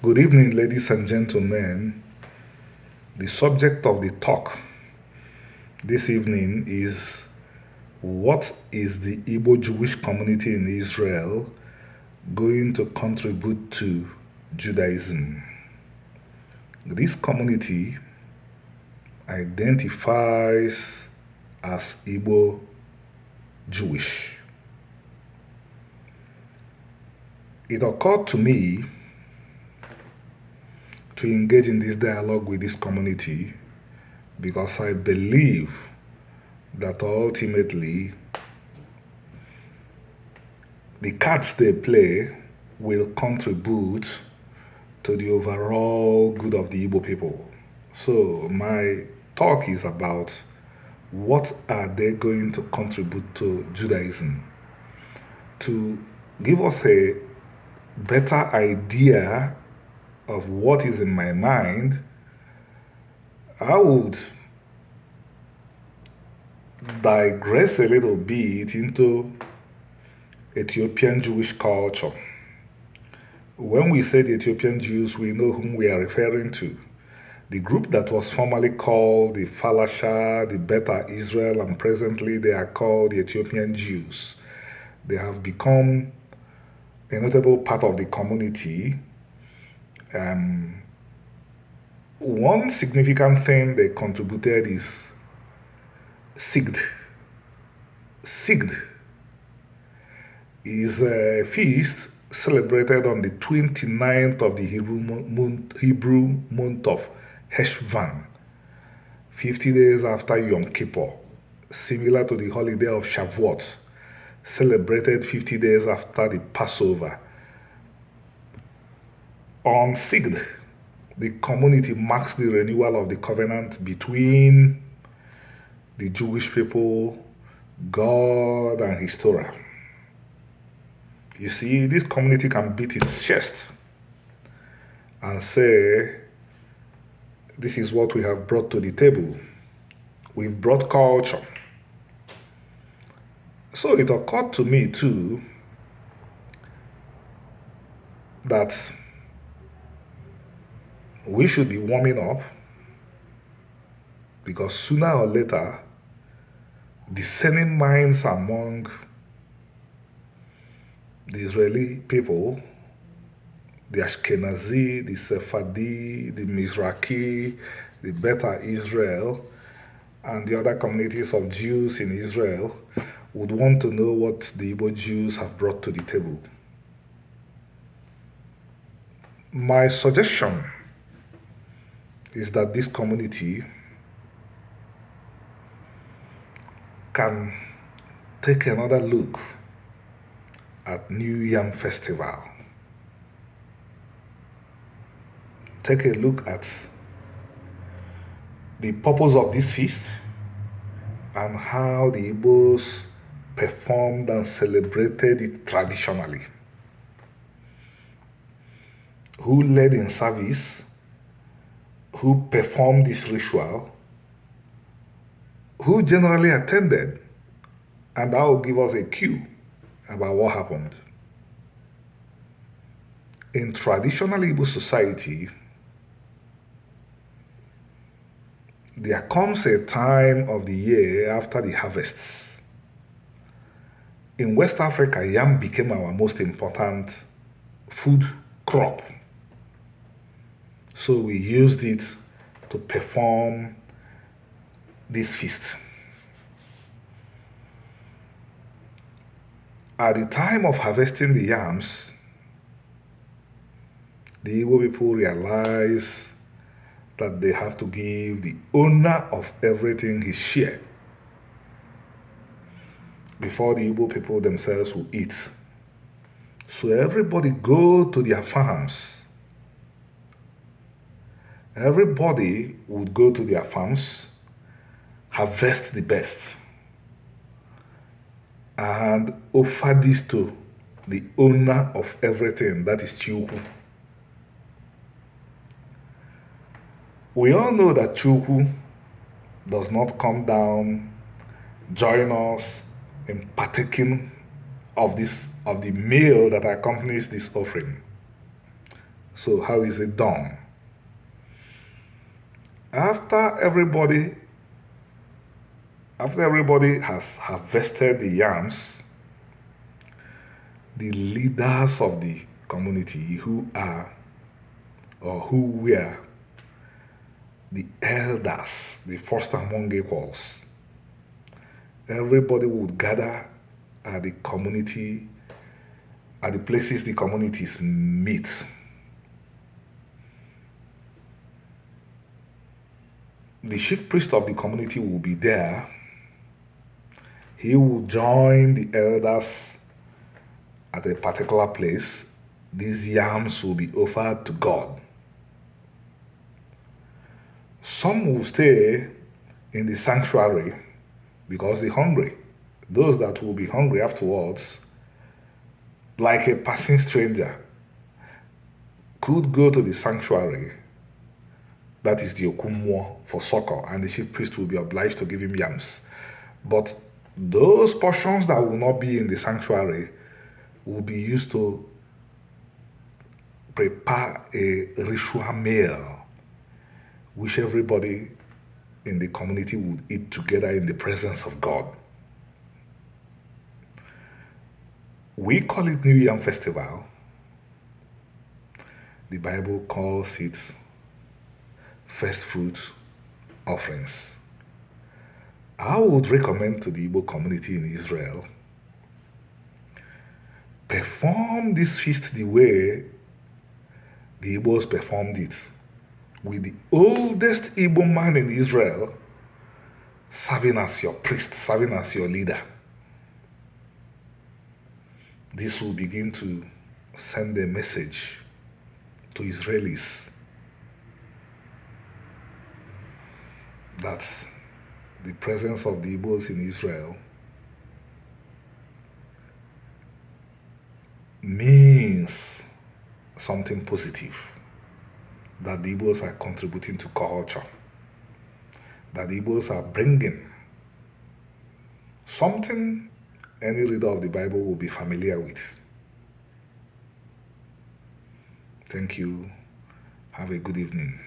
Good evening, ladies and gentlemen. The subject of the talk this evening is what is the Igbo Jewish community in Israel going to contribute to Judaism? This community identifies as Igbo Jewish. It occurred to me to engage in this dialogue with this community because I believe that ultimately the cards they play will contribute to the overall good of the Igbo people. So my talk is about what are they going to contribute to Judaism. To give us a better idea of what is in my mind, I would digress a little bit into Ethiopian Jewish culture. When we say the Ethiopian Jews, we know whom we are referring to. The group that was formerly called the Falasha, the Beta Israel, and presently they are called the Ethiopian Jews. They have become a notable part of the community. One significant thing they contributed is Sigd. Sigd is a feast celebrated on the 29th of the Hebrew month of Heshvan, 50 days after Yom Kippur, similar to the holiday of Shavuot, celebrated 50 days after the Passover. On Sigd, the community marks the renewal of the covenant between the Jewish people, God, and His Torah. You see, this community can beat its chest and say, this is what we have brought to the table. We've brought culture. So it occurred to me too that we should be warming up because sooner or later, discerning minds among the Israeli people, the Ashkenazi, the Sephardi, the Mizrahi, the Beta Israel, and the other communities of Jews in Israel would want to know what the Igbo Jews have brought to the table. My suggestion is that this community can take another look at New Yam Festival. Take a look at the purpose of this feast and how the Igbos performed and celebrated it traditionally. Who led in service, who performed this ritual, who generally attended, and that will give us a cue about what happened. In traditional Igbo society, there comes a time of the year after the harvests. In West Africa, yam became our most important food crop. So we used it to perform this feast. At the time of harvesting the yams, the Igbo people realize that they have to give the owner of everything his share before the Igbo people themselves will eat. So everybody go to their farms. Everybody would go to their farms, harvest the best, and offer this to the owner of everything, that is Chukwu. We all know that Chukwu does not come down, join us in partaking of the meal that accompanies this offering. So how is it done? After everybody has harvested the yams, the leaders of the community who were the elders, the first among equals, everybody would gather at the community, at the places the communities meet. The chief priest of the community will be there. He will join the elders at a particular place. These yams will be offered to God. Some will stay in the sanctuary because they're hungry. Those that will be hungry afterwards, like a passing stranger, could go to the sanctuary, that is the Okumwo, for succor, and the chief priest will be obliged to give him yams. But those portions that will not be in the sanctuary will be used to prepare a ritual meal which everybody in the community would eat together in the presence of God. We call it New Yam Festival. The Bible calls it first fruits offerings. I would recommend to the Igbo community in Israel, perform this feast the way the Igbos performed it, with the oldest Igbo man in Israel serving as your priest, serving as your leader. This will begin to send a message to Israelis that the presence of the Igbos in Israel means something positive, that the Igbos are contributing to culture, that the Igbos are bringing something any reader of the Bible will be familiar with. Thank you. Have a good evening.